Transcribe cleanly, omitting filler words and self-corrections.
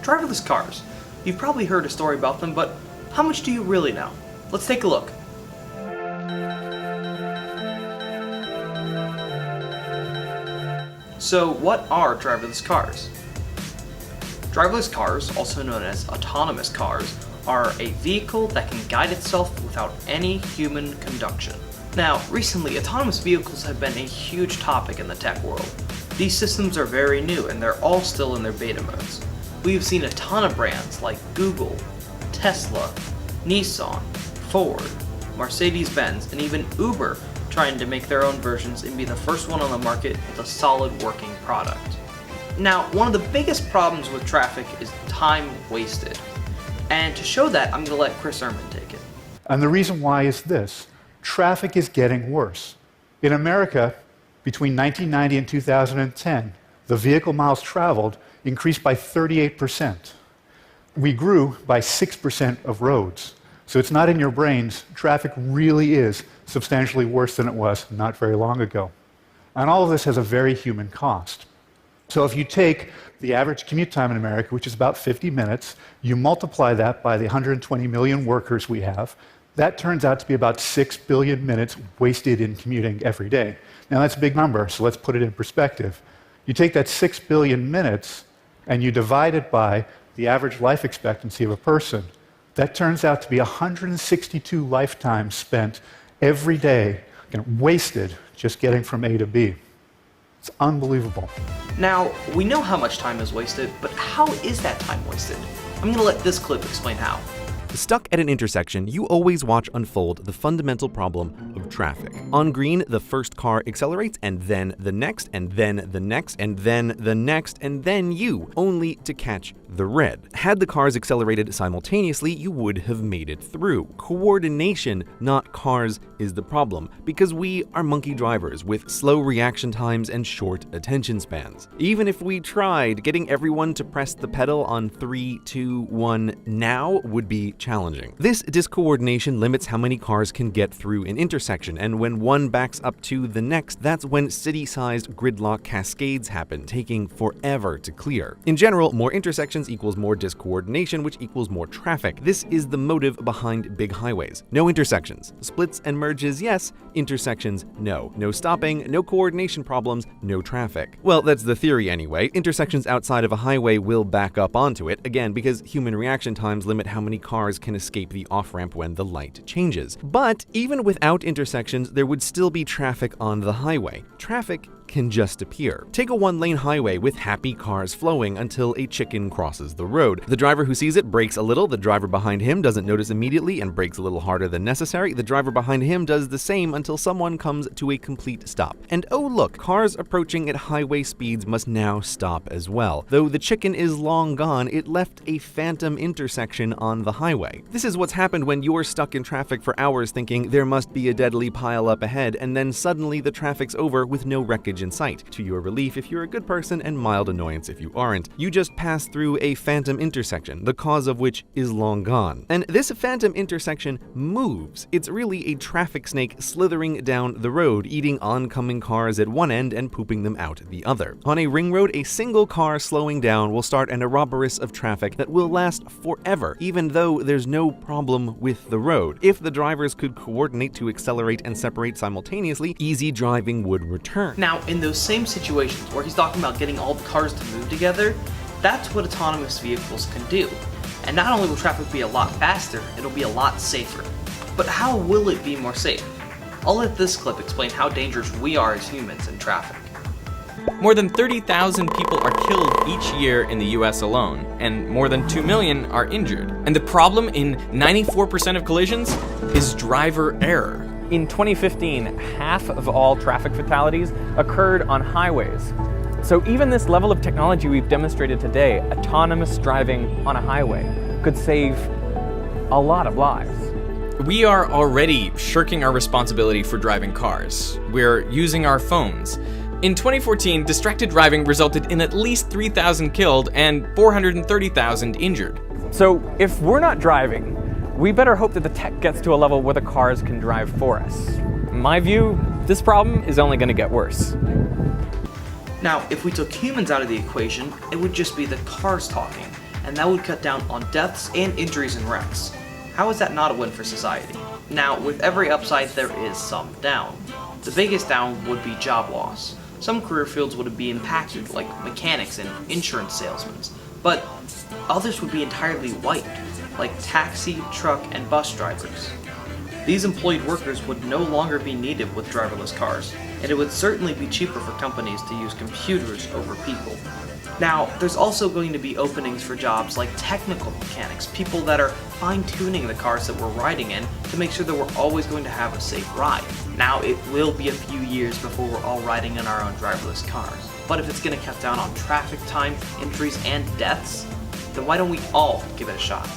driverless cars. You've probably heard a story about them, but how much do you really know? Let's take a look. So what are driverless cars? Driverless cars, also known as autonomous cars, are a vehicle that can guide itself without any human conduction. Now, recently, autonomous vehicles have been a huge topic in the tech world. These systems are very new and they're all still in their beta modes. We've seen a ton of brands like Google, Tesla, Nissan, Ford, Mercedes-Benz, and even Uber trying to make their own versions and be the first one on the market with a solid working product. Now, one of the biggest problems with traffic is time wasted. And to show that, I'm going to let Chris Ehrman take it. And the reason why is this. Traffic is getting worse. In America, between 1990 and 2010, the vehicle miles traveled increased by 38%. We grew by 6% of roads. So it's not in your brains. Traffic really is substantially worse than it was not very long ago. And all of this has a very human cost. So if you take the average commute time in America, which is about 50 minutes, you multiply that by the 120 million workers we have, that turns out to be about 6 billion minutes wasted in commuting every day. Now that's a big number, so let's put it in perspective. You take that 6 billion minutes and you divide it by the average life expectancy of a person. That turns out to be 162 lifetimes spent every day, wasted just getting from A to B. It's unbelievable. Now, we know how much time is wasted, but how is that time wasted? I'm going to let this clip explain how. Stuck at an intersection, you always watch unfold the fundamental problem of traffic. On green, the first car accelerates, and then the next, and then the next, and then the next, and then you, only to catch the red. Had the cars accelerated simultaneously, you would have made it through. Coordination, not cars, is the problem, because we are monkey drivers with slow reaction times and short attention spans. Even if we tried, getting everyone to press the pedal on 3, 2, 1 now would be challenging. This discoordination limits how many cars can get through an intersection, and when one backs up to the next, that's when city-sized gridlock cascades happen, taking forever to clear. In general, more intersections equals more discoordination, which equals more traffic. This is the motive behind big highways. No intersections. Splits and merges, yes. Intersections, no. No stopping, no coordination problems, no traffic. Well, that's the theory anyway. Intersections outside of a highway will back up onto it, again, because human reaction times limit how many cars can escape the off-ramp when the light changes. But even without intersections, there would still be traffic on the highway. Traffic can just appear. Take a one-lane highway with happy cars flowing until a chicken crosses the road. The driver who sees it brakes a little, the driver behind him doesn't notice immediately and brakes a little harder than necessary, the driver behind him does the same until someone comes to a complete stop. And oh look, cars approaching at highway speeds must now stop as well. Though the chicken is long gone, it left a phantom intersection on the highway. This is what's happened when you're stuck in traffic for hours thinking there must be a deadly pile up ahead, and then suddenly the traffic's over with no wreckage in sight. To your relief if you're a good person and mild annoyance if you aren't. You just pass through a phantom intersection, the cause of which is long gone. And this phantom intersection moves. It's really a traffic snake slithering down the road, eating oncoming cars at one end and pooping them out the other. On a ring road, a single car slowing down will start an Ouroboros of traffic that will last forever, even though there's no problem with the road. If the drivers could coordinate to accelerate and separate simultaneously, easy driving would return. Now, in those same situations where he's talking about getting all the cars to move together, that's what autonomous vehicles can do. And not only will traffic be a lot faster, it'll be a lot safer. But how will it be more safe? I'll let this clip explain how dangerous we are as humans in traffic. More than 30,000 people are killed each year in the US alone, and more than 2 million are injured. And the problem in 94% of collisions is driver error. In 2015, half of all traffic fatalities occurred on highways. So even this level of technology we've demonstrated today, autonomous driving on a highway, could save a lot of lives. We are already shirking our responsibility for driving cars. We're using our phones. In 2014, distracted driving resulted in at least 3,000 killed and 430,000 injured. So if we're not driving, we better hope that the tech gets to a level where the cars can drive for us. In my view, this problem is only going to get worse. Now, if we took humans out of the equation, it would just be the cars talking, and that would cut down on deaths and injuries and wrecks. How is that not a win for society? Now, with every upside, there is some down. The biggest down would be job loss. Some career fields would be impacted, like mechanics and insurance salesmen, but others would be entirely wiped, like taxi, truck, and bus drivers. These employed workers would no longer be needed with driverless cars, and it would certainly be cheaper for companies to use computers over people. Now, there's also going to be openings for jobs like technical mechanics, people that are fine-tuning the cars that we're riding in to make sure that we're always going to have a safe ride. Now, it will be a few years before we're all riding in our own driverless cars, but if it's going to cut down on traffic time, injuries, and deaths, then why don't we all give it a shot?